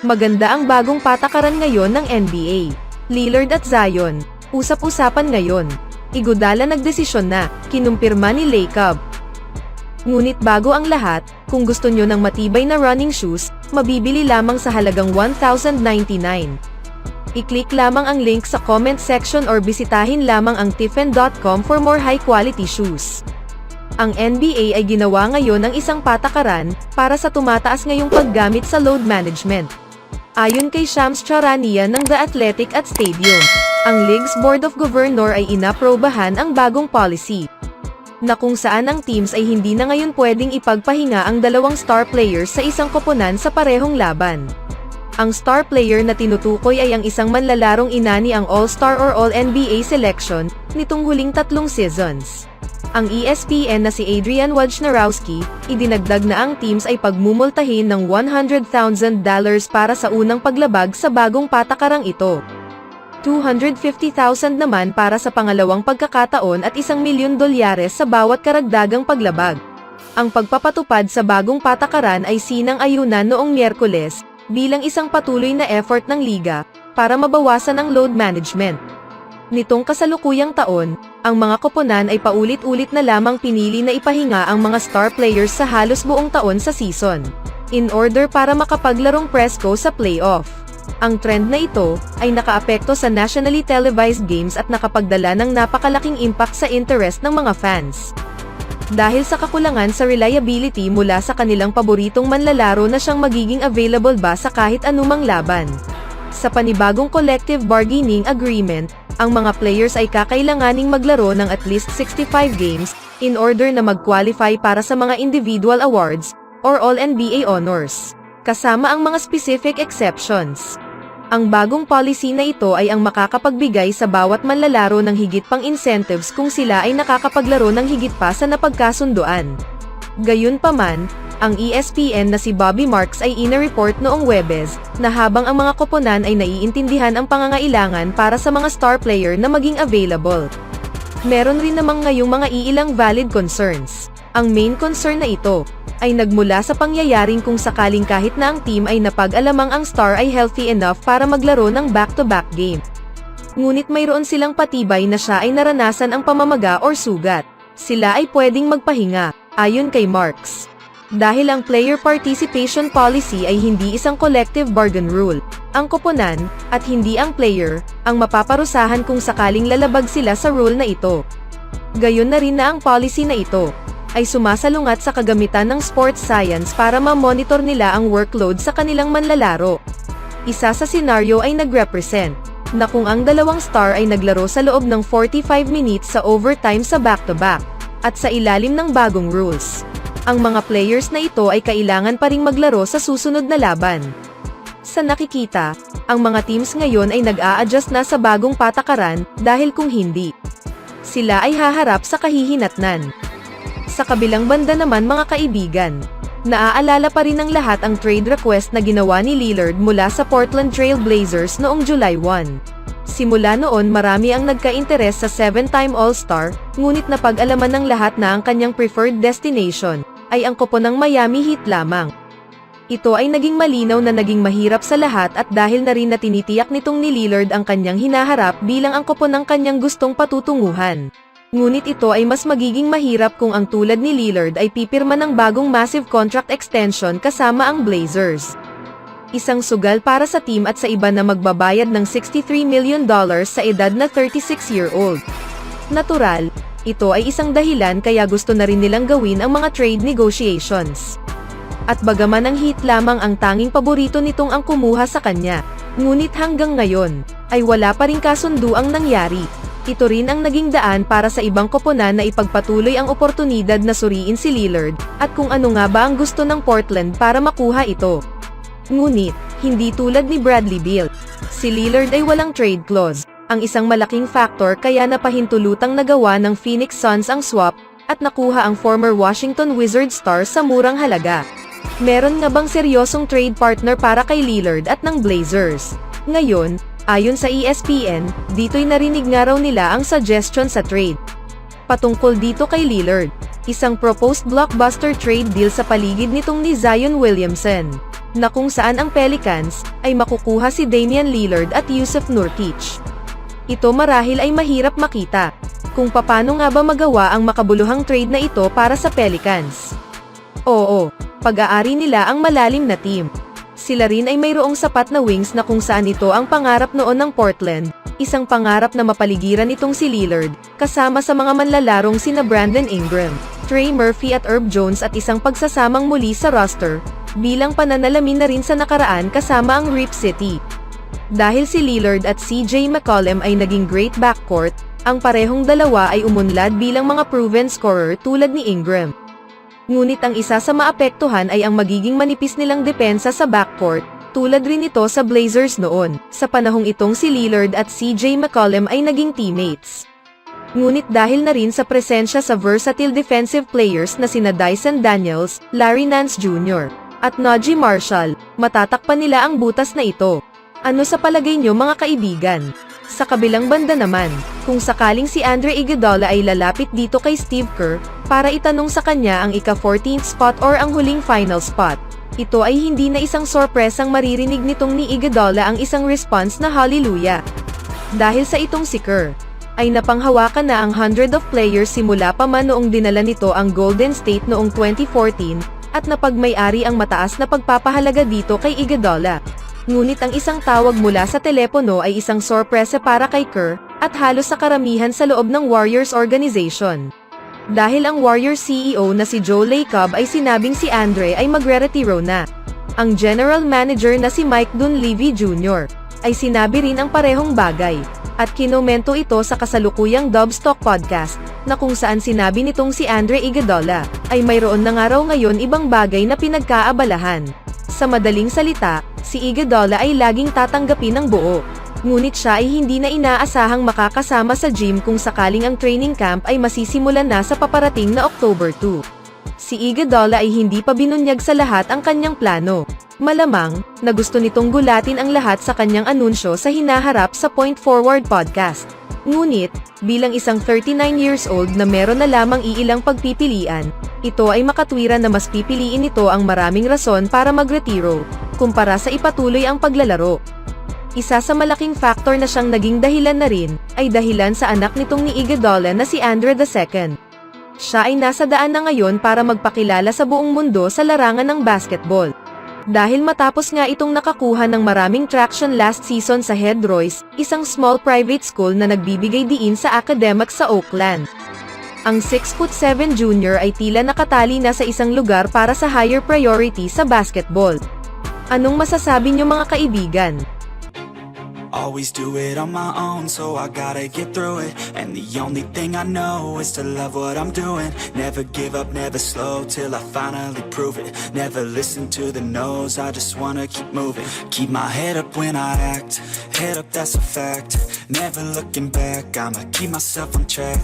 Maganda ang bagong patakaran ngayon ng NBA. Lillard at Zion, usap-usapan ngayon. Iguodala nagdesisyon na, kinumpirma ni Lacob. Ngunit bago ang lahat, kung gusto nyo ng matibay na running shoes, mabibili lamang sa halagang $1,099. I-click lamang ang link sa comment section or bisitahin lamang ang tiffen.com for more high-quality shoes. Ang NBA ay ginawa ngayon ang isang patakaran para sa tumataas ngayong paggamit sa load management. Ayon kay Shams Charania ng The Athletic at Stadium, ang League's Board of Governors ay inaprobahan ang bagong policy, na kung saan ang teams ay hindi na ngayon pwedeng ipagpahinga ang dalawang star players sa isang koponan sa parehong laban. Ang star player na tinutukoy ay ang isang manlalarong inani ang All-Star or All-NBA selection nitong huling 3 seasons. Ang ESPN na si Adrian Wojnarowski, idinagdag na ang teams ay pagmumultahin ng $100,000 para sa unang paglabag sa bagong patakarang ito. $250,000 naman para sa pangalawang pagkakataon at $1 milyon sa bawat karagdagang paglabag. Ang pagpapatupad sa bagong patakaran ay sinang-ayunan noong Miyerkules, bilang isang patuloy na effort ng liga, para mabawasan ang load management. Nitong kasalukuyang taon, ang mga koponan ay paulit-ulit na lamang pinili na ipahinga ang mga star players sa halos buong taon sa season, in order para makapaglarong presko sa playoff. Ang trend na ito ay nakaapekto sa nationally televised games at nakapagdala ng napakalaking impact sa interest ng mga fans. Dahil sa kakulangan sa reliability mula sa kanilang paboritong manlalaro na siyang magiging available ba sa kahit anumang laban. Sa panibagong collective bargaining agreement, ang mga players ay kakailanganing maglaro ng at least 65 games, in order na mag-qualify para sa mga individual awards, or All-NBA honors, kasama ang mga specific exceptions. Ang bagong policy na ito ay ang makakapagbigay sa bawat manlalaro ng higit pang incentives kung sila ay nakakapaglaro ng higit pa sa napagkasunduan. Gayunpaman, ang ESPN na si Bobby Marks ay ina-report noong Huwebes, na habang ang mga koponan ay naiintindihan ang pangangailangan para sa mga star player na maging available, meron rin namang ngayong mga iilang valid concerns. Ang main concern na ito ay nagmula sa pangyayaring kung sakaling kahit na ang team ay napag-alamang ang star ay healthy enough para maglaro ng back-to-back game, ngunit mayroon silang patibay na siya ay naranasan ang pamamaga or sugat, sila ay pwedeng magpahinga, ayon kay Marks. Dahil ang player participation policy ay hindi isang collective bargain rule, ang koponan, at hindi ang player, ang mapaparusahan kung sakaling lalabag sila sa rule na ito. Gayon na rin na ang policy na ito ay sumasalungat sa kagamitan ng sports science para ma-monitor nila ang workload sa kanilang manlalaro. Isa sa senaryo ay nag-represent na kung ang dalawang star ay naglaro sa loob ng 45 minutes sa overtime sa back-to-back, at sa ilalim ng bagong rules, ang mga players na ito ay kailangan pa ring maglaro sa susunod na laban. Sa nakikita, ang mga teams ngayon ay nag-a-adjust na sa bagong patakaran, dahil kung hindi, sila ay haharap sa kahihinatnan. Sa kabilang banda naman mga kaibigan, naaalala pa rin ng lahat ang trade request na ginawa ni Lillard mula sa Portland Trail Blazers noong July 1. Simula noon marami ang nagka-interes sa 7-time All-Star, ngunit napag-alaman ng lahat na ang kanyang preferred destination ay ang koponang Miami Heat lamang. Ito ay naging malinaw na naging mahirap sa lahat at dahil na rin na tinitiyak nitong ni Lillard ang kanyang hinaharap bilang ang koponang kanyang gustong patutunguhan. Ngunit ito ay mas magiging mahirap kung ang tulad ni Lillard ay pipirma ng bagong massive contract extension kasama ang Blazers. Isang sugal para sa team at sa iba na magbabayad ng $63 million sa edad na 36-year-old. Natural, ito ay isang dahilan kaya gusto na rin nilang gawin ang mga trade negotiations. At bagaman ang Heat lamang ang tanging paborito nitong ang kumuha sa kanya, ngunit hanggang ngayon, ay wala pa ring kasunduang nangyari. Ito rin ang naging daan para sa ibang koponan na ipagpatuloy ang oportunidad na suriin si Lillard, at kung ano nga ba ang gusto ng Portland para makuha ito. Ngunit, hindi tulad ni Bradley Beal, si Lillard ay walang trade clause, ang isang malaking factor kaya napahintulutang nagawa ng Phoenix Suns ang swap, at nakuha ang former Washington Wizards star sa murang halaga. Meron nga bang seryosong trade partner para kay Lillard at ng Blazers? Ngayon, ayon sa ESPN, dito'y narinig nga raw nila ang suggestion sa trade. Patungkol dito kay Lillard, isang proposed blockbuster trade deal sa paligid nitong ni Zion Williamson, na kung saan ang Pelicans ay makukuha si Damian Lillard at Yusuf Nurkic. Ito marahil ay mahirap makita kung paano nga ba magawa ang makabuluhang trade na ito para sa Pelicans. Oo, pag-aari nila ang malalim na team. Sila rin ay mayroong sapat na wings na kung saan ito ang pangarap noon ng Portland, isang pangarap na mapaligiran itong si Lillard, kasama sa mga manlalarong sina Brandon Ingram, Trey Murphy at Herb Jones at isang pagsasamang muli sa roster, bilang pananalamin na rin sa nakaraan kasama ang Rip City. Dahil si Lillard at CJ McCollum ay naging great backcourt, ang parehong dalawa ay umunlad bilang mga proven scorer tulad ni Ingram. Ngunit ang isa sa maapektuhan ay ang magiging manipis nilang depensa sa backcourt, tulad rin ito sa Blazers noon, sa panahong itong si Lillard at CJ McCollum ay naging teammates. Ngunit dahil na rin sa presensya sa versatile defensive players na sina Dyson Daniels, Larry Nance Jr., at Najee Marshall, matatakpan nila ang butas na ito. Ano sa palagay nyo mga kaibigan? Sa kabilang banda naman, kung sakaling si Andre Iguodala ay lalapit dito kay Steve Kerr, para itanong sa kanya ang ika-14th spot or ang huling final spot, ito ay hindi na isang sorpresang maririnig nitong ni Iguodala ang isang response na hallelujah. Dahil sa itong si Kerr, ay napanghawakan na ang 100 of players simula pa man noong dinala nito ang Golden State noong 2014, at napagmay-ari ang mataas na pagpapahalaga dito kay Iguodala. Ngunit ang isang tawag mula sa telepono ay isang sorpresa para kay Kerr, at halos sa karamihan sa loob ng Warriors organization. Dahil ang Warriors CEO na si Joe Lacob ay sinabing si Andre ay magre-retiro na. Ang general manager na si Mike Dunleavy Jr. ay sinabi rin ang parehong bagay, at kinomento ito sa kasalukuyang Dubstock podcast, na kung saan sinabi nitong si Andre Iguodala ay mayroon na nga raw ngayon ibang bagay na pinagkaabalahan. Sa madaling salita, si Iguodala ay laging tatanggapin ng buo. Ngunit siya ay hindi na inaasahang makakasama sa gym kung sakaling ang training camp ay masisimulan na sa paparating na October 2. Si Iguodala ay hindi pa binunyag sa lahat ang kanyang plano. Malamang, na gusto nitong gulatin ang lahat sa kanyang anunsyo sa hinaharap sa Point Forward podcast. Ngunit, bilang isang 39 years old na meron na lamang iilang pagpipilian, ito ay makatwiran na mas pipiliin nito ang maraming rason para magretiro, kumpara sa ipatuloy ang paglalaro. Isa sa malaking factor na siyang naging dahilan na rin, ay dahilan sa anak nitong ni Iguodala na si Andre II. Siya ay nasa daan na ngayon para magpakilala sa buong mundo sa larangan ng basketball. Dahil matapos nga itong nakakuha ng maraming traction last season sa Head Royce, isang small private school na nagbibigay diin sa academics sa Oakland. Ang 6'7" junior ay tila nakatali na sa isang lugar para sa higher priority sa basketball. Anong masasabi niyo mga kaibigan? Always do it on my own, so I gotta get through it. And the only thing I know is to love what I'm doing. Never give up, never slow, till I finally prove it. Never listen to the no's, I just wanna keep moving. Keep my head up when I act, head up that's a fact. Never looking back, I'ma keep myself on track.